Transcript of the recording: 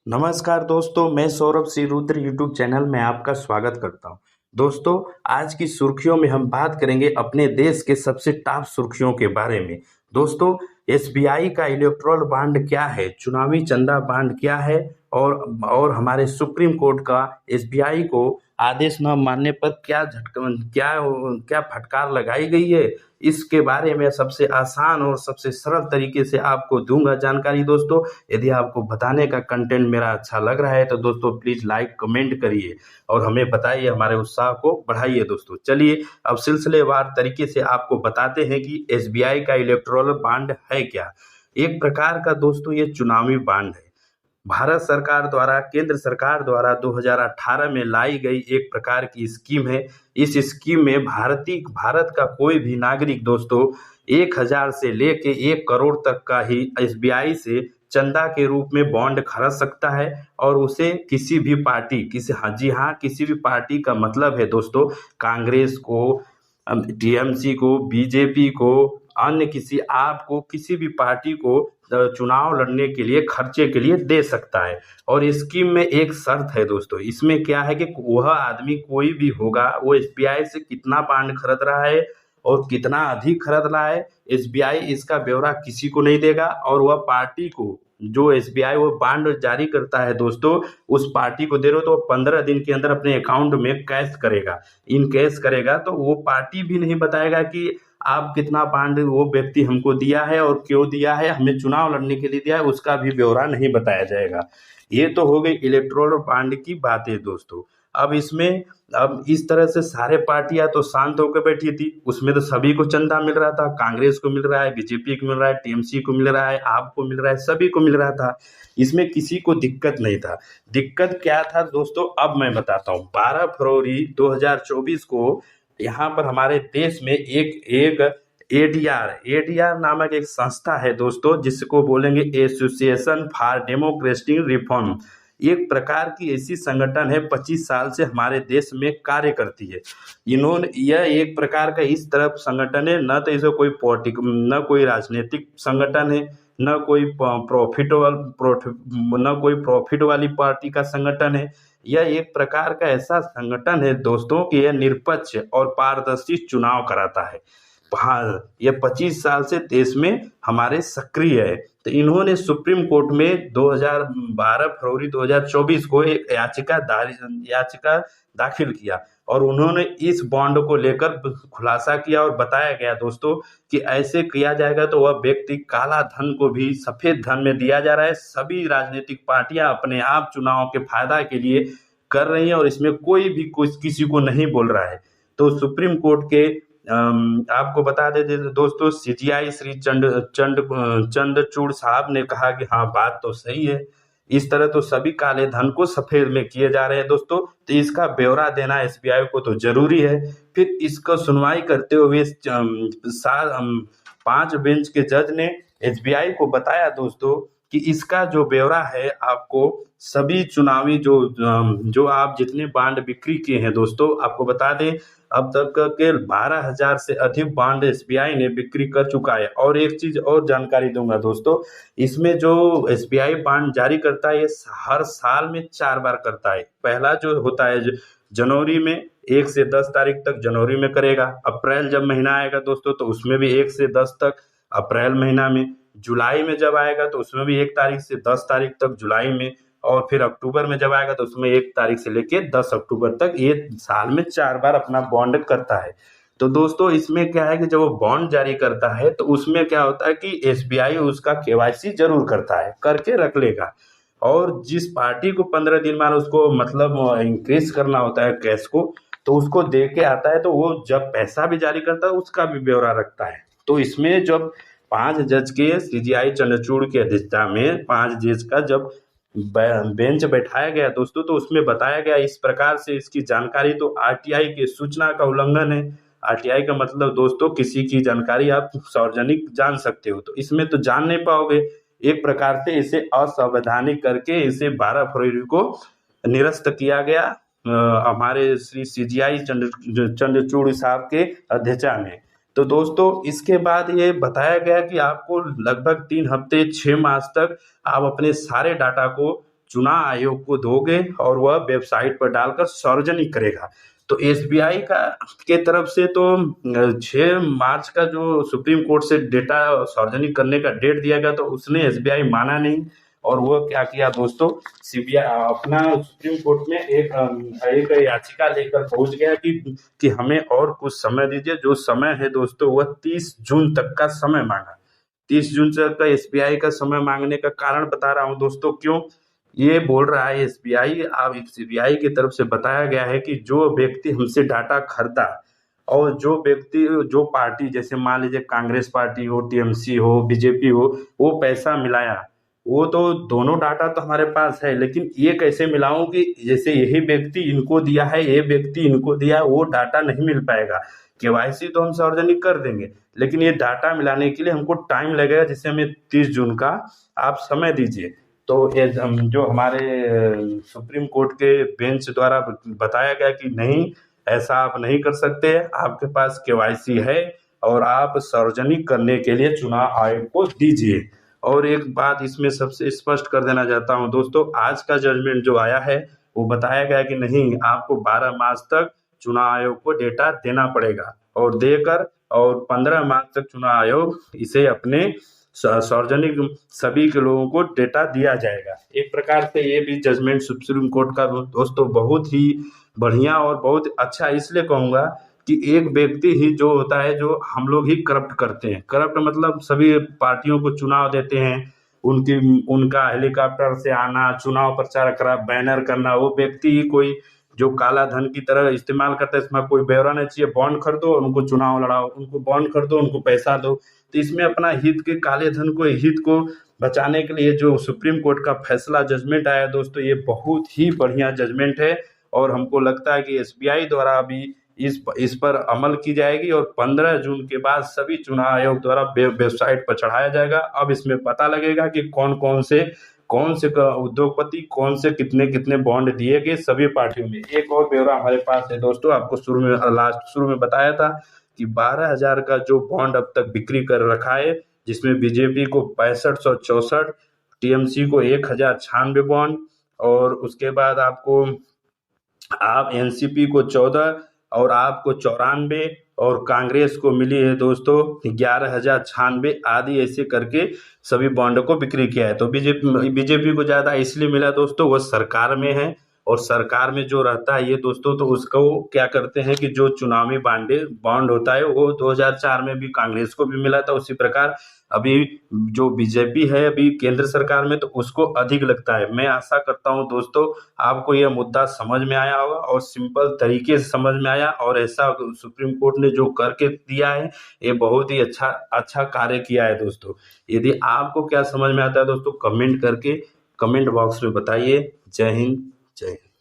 नमस्कार दोस्तों, मैं सौरभ सिंह रुद्र यूट्यूब चैनल में आपका स्वागत करता हूं। दोस्तों, आज की सुर्खियों में हम बात करेंगे अपने देश के सबसे टॉप सुर्खियों के बारे में। दोस्तों, एसबीआई का इलेक्टोरल बॉन्ड क्या है, चुनावी चंदा बॉन्ड क्या है और हमारे सुप्रीम कोर्ट का एसबीआई को आदेश न मानने पर क्या क्या फटकार लगाई गई है, इसके बारे में सबसे आसान और सबसे सरल तरीके से आपको दूंगा जानकारी। दोस्तों, यदि आपको बताने का कंटेंट मेरा अच्छा लग रहा है तो दोस्तों प्लीज लाइक कमेंट करिए और हमें बताइए, हमारे उत्साह को बढ़ाइए। दोस्तों चलिए अब सिलसिलेवार तरीके से आपको बताते हैं कि एसबीआई का इलेक्टोरल बॉन्ड है क्या। एक प्रकार का दोस्तों ये चुनावी बॉन्ड है। भारत सरकार द्वारा, केंद्र सरकार द्वारा 2018 में लाई गई एक प्रकार की स्कीम है। इस स्कीम में भारत का कोई भी नागरिक दोस्तों 1000 से लेके 1 करोड़ तक का ही एसबीआई से चंदा के रूप में बॉन्ड खरीद सकता है और उसे किसी भी पार्टी, किसी भी पार्टी का मतलब है दोस्तों, कांग्रेस को, टीएमसी को, बीजेपी को, अन्य किसी आपको किसी भी पार्टी को चुनाव लड़ने के लिए खर्चे के लिए दे सकता है। और इस स्कीम में एक शर्त है दोस्तों, इसमें क्या है कि वह आदमी कोई भी होगा, वो एसबीआई से कितना बॉन्ड खरीद रहा है और कितना अधिक खरीद रहा है, एसबीआई इसका ब्यौरा किसी को नहीं देगा। और वह पार्टी को, जो एसबीआई वो बॉन्ड जारी करता है दोस्तों, उस पार्टी को दे रहे हो तो 15 दिन के अंदर अपने अकाउंट में कैश करेगा, इन कैश करेगा। तो वो पार्टी भी नहीं बताएगा कि आप कितना बॉन्ड वो व्यक्ति हमको दिया है और क्यों दिया है, हमें चुनाव लड़ने के लिए दिया है, उसका भी ब्यौरा नहीं बताया जाएगा। ये तो हो गई इलेक्टोरल बॉन्ड की बातें दोस्तों। अब इस तरह से सारे पार्टियां तो शांत होकर बैठी थी, उसमें तो सभी को चंदा मिल रहा था, कांग्रेस को मिल रहा है, बीजेपी को मिल रहा है, टीएमसी को मिल रहा है, आपको मिल रहा है, सभी को मिल रहा था। इसमें किसी को दिक्कत नहीं था। दिक्कत क्या था दोस्तों, अब मैं बताता हूँ। 12 फरवरी 2024 को यहाँ पर हमारे देश में एक एक एडीआर नामक एक संस्था है दोस्तों, जिसको बोलेंगे एसोसिएशन फॉर डेमोक्रेटिक रिफॉर्म। एक प्रकार की ऐसी संगठन है, 25 साल से हमारे देश में कार्य करती है। यह एक प्रकार का इस तरफ संगठन है, न तो इसे न कोई राजनीतिक संगठन है, न कोई प्रॉफिट वाली पार्टी का संगठन है। यह एक प्रकार का ऐसा संगठन है दोस्तों कि यह निष्पक्ष और पारदर्शी चुनाव कराता है। हाँ, यह 25 साल से देश में हमारे सक्रिय है। तो इन्होंने सुप्रीम कोर्ट में 12 फरवरी 2024 को एक याचिका दाखिल किया और उन्होंने इस बॉन्ड को लेकर खुलासा किया और बताया गया दोस्तों कि ऐसे किया जाएगा तो वह व्यक्ति काला धन को भी सफेद धन में दिया जा रहा है। सभी राजनीतिक पार्टियां अपने आप चुनाव के फायदा के लिए कर रही हैं और इसमें कोई भी किसी को नहीं बोल रहा है। तो सुप्रीम कोर्ट के आपको बता देते दोस्तों, सीजीआई श्री चंद्रचूड़ साहब ने कहा कि हाँ, बात तो सही है, इस तरह तो सभी काले धन को सफेद में किए जा रहे हैं दोस्तों, तो इसका ब्यौरा देना एसबीआई को तो जरूरी है। फिर इसको सुनवाई करते हुए 5 बेंच के जज ने एसबीआई को बताया दोस्तों कि इसका जो ब्यौरा है, आपको सभी चुनावी जो आप जितने बॉन्ड बिक्री किए हैं दोस्तों, आपको बता दें अब तक के 12,000 से अधिक बॉन्ड एसबीआई ने बिक्री कर चुका है। और एक चीज और जानकारी दूंगा दोस्तों, इसमें जो एसबीआई बॉन्ड जारी करता है, ये हर साल में 4 बार करता है। पहला जो होता है जनवरी में 1 से 10 तारीख तक जनवरी में करेगा। अप्रैल जब महीना आएगा दोस्तों तो उसमें भी 1 से 10 तक अप्रैल महीना में। जुलाई में जब आएगा तो उसमें भी 1 तारीख से 10 तारीख तक जुलाई में। और फिर अक्टूबर में जब आएगा तो उसमें 1 तारीख से लेके 10 अक्टूबर तक, ये साल में 4 बार अपना बॉन्ड करता है। तो दोस्तों इसमें क्या है कि जब वो बॉन्ड जारी करता है तो उसमें क्या होता है कि एसबीआई उसका केवाईसी जरूर करता है, करके रख लेगा। और जिस पार्टी को 15 दिन बाद उसको मतलब इंक्रीज करना होता है कैश को, तो उसको दे के आता है, तो वो जब पैसा भी जारी करता है उसका भी ब्यौरा रखता है। तो इसमें जब 5 जज के सीजीआई चंद्रचूड़ की अध्यक्षता में 5 जज का जब बेंच बैठाया गया दोस्तों, तो उसमें बताया गया इस प्रकार से इसकी जानकारी तो आरटीआई की सूचना का उल्लंघन है। आरटीआई का मतलब दोस्तों, किसी की जानकारी आप सार्वजनिक जान सकते हो, तो इसमें तो जान नहीं पाओगे। एक प्रकार से इसे असंवैधानिक करके इसे 12 फरवरी को निरस्त किया गया हमारे श्री सीजीआई चंद्रचूड़ साहब के अध्यक्षता में। तो दोस्तों इसके बाद ये बताया गया कि आपको लगभग 3 हफ्ते 6 मास तक आप अपने सारे डाटा को चुनाव आयोग को दोगे और वह वेबसाइट पर डालकर सार्वजनिक करेगा। तो एसबीआई का के तरफ से तो 6 मार्च का जो सुप्रीम कोर्ट से डेटा सार्वजनिक करने का डेट दिया गया, तो उसने एसबीआई माना नहीं और वो क्या किया दोस्तों, सीबीआई अपना सुप्रीम कोर्ट में एक याचिका लेकर पहुंच गया कि हमें और कुछ समय दीजिए। जो समय है दोस्तों वह 30 जून तक का समय मांगा। 30 जून तक का एसबीआई का समय मांगने का कारण बता रहा हूं दोस्तों, क्यों ये बोल रहा है एसबीआई। अब सीबीआई की तरफ से बताया गया है कि जो व्यक्ति हमसे डाटा खरीदा और जो व्यक्ति जो पार्टी, जैसे मान लीजिए कांग्रेस पार्टी हो, टीएमसी हो, बीजेपी हो, वो पैसा मिलाया, वो तो दोनों डाटा तो हमारे पास है, लेकिन ये कैसे मिलाऊं कि जैसे यही व्यक्ति इनको दिया है, ये व्यक्ति इनको दिया है, वो डाटा नहीं मिल पाएगा। केवाईसी तो हम सार्वजनिक कर देंगे, लेकिन ये डाटा मिलाने के लिए हमको टाइम लगेगा, जिससे हमें 30 जून का आप समय दीजिए। तो ये जो हमारे सुप्रीम कोर्ट के बेंच द्वारा बताया गया कि नहीं, ऐसा आप नहीं कर सकते, आपके पास केवाईसी है और आप सार्वजनिक करने के लिए चुनाव आयोग को दीजिए। और एक बात इसमें सबसे स्पष्ट कर देना चाहता हूं दोस्तों, आज का जजमेंट जो आया है वो बताया गया कि नहीं, आपको 12 मार्च तक चुनाव आयोग को डेटा देना पड़ेगा और देकर और 15 मार्च तक चुनाव आयोग इसे अपने सार्वजनिक सभी के लोगों को डेटा दिया जाएगा। एक प्रकार से ये भी जजमेंट सुप्रीम कोर्ट का दोस्तों बहुत ही बढ़िया और बहुत अच्छा इसलिए कहूँगा कि एक व्यक्ति ही जो होता है, जो हम लोग ही करप्ट करते हैं। करप्ट मतलब सभी पार्टियों को चुनाव देते हैं, उनका हेलीकॉप्टर से आना, चुनाव प्रचार करा, बैनर करना, वो व्यक्ति ही कोई जो काला धन की तरह इस्तेमाल करता है। इसमें कोई ब्यौरा नहीं चाहिए, बॉन्ड खरीदो और उनको चुनाव लड़ाओ, उनको बॉन्ड खरीदो, उनको पैसा दो। तो इसमें अपना हित के काले धन को, हित को बचाने के लिए जो सुप्रीम कोर्ट का फैसला जजमेंट आया दोस्तों, ये बहुत ही बढ़िया जजमेंट है और हमको लगता है कि एसबीआई द्वारा अभी इस पर अमल की जाएगी और 15 जून के बाद सभी चुनाव आयोग द्वारा वेबसाइट पर चढ़ाया जाएगा। अब इसमें पता लगेगा कि कौन से उद्योगपति कौन से कितने कितने बॉन्ड दिए गए सभी पार्टियों में। एक और ब्यौरा हमारे पास है दोस्तों, आपको शुरू में बताया था कि 12,000 का जो बॉन्ड अब तक बिक्री कर रखा है, जिसमें बीजेपी को 6564, टीएमसी को 1096 बॉन्ड और उसके बाद आप एनसीपी को 14 और आपको 94 और कांग्रेस को मिली है दोस्तों 11,096 आदि, ऐसे करके सभी बॉन्ड को बिक्री किया है। तो बीजेपी को ज़्यादा इसलिए मिला दोस्तों, वो सरकार में है और सरकार में जो रहता है ये दोस्तों, तो उसको क्या करते हैं कि जो चुनावी बॉन्ड होता है वो 2004 में भी कांग्रेस को भी मिला था। उसी प्रकार अभी जो बीजेपी है अभी केंद्र सरकार में, तो उसको अधिक लगता है। मैं आशा करता हूं दोस्तों आपको यह मुद्दा समझ में आया होगा और सिंपल तरीके से समझ में आया, और ऐसा सुप्रीम कोर्ट ने जो करके दिया है ये बहुत ही अच्छा कार्य किया है दोस्तों। यदि आपको क्या समझ में आता है दोस्तों, कमेंट करके कमेंट बॉक्स में बताइए। जय हिंद, जय हिंद।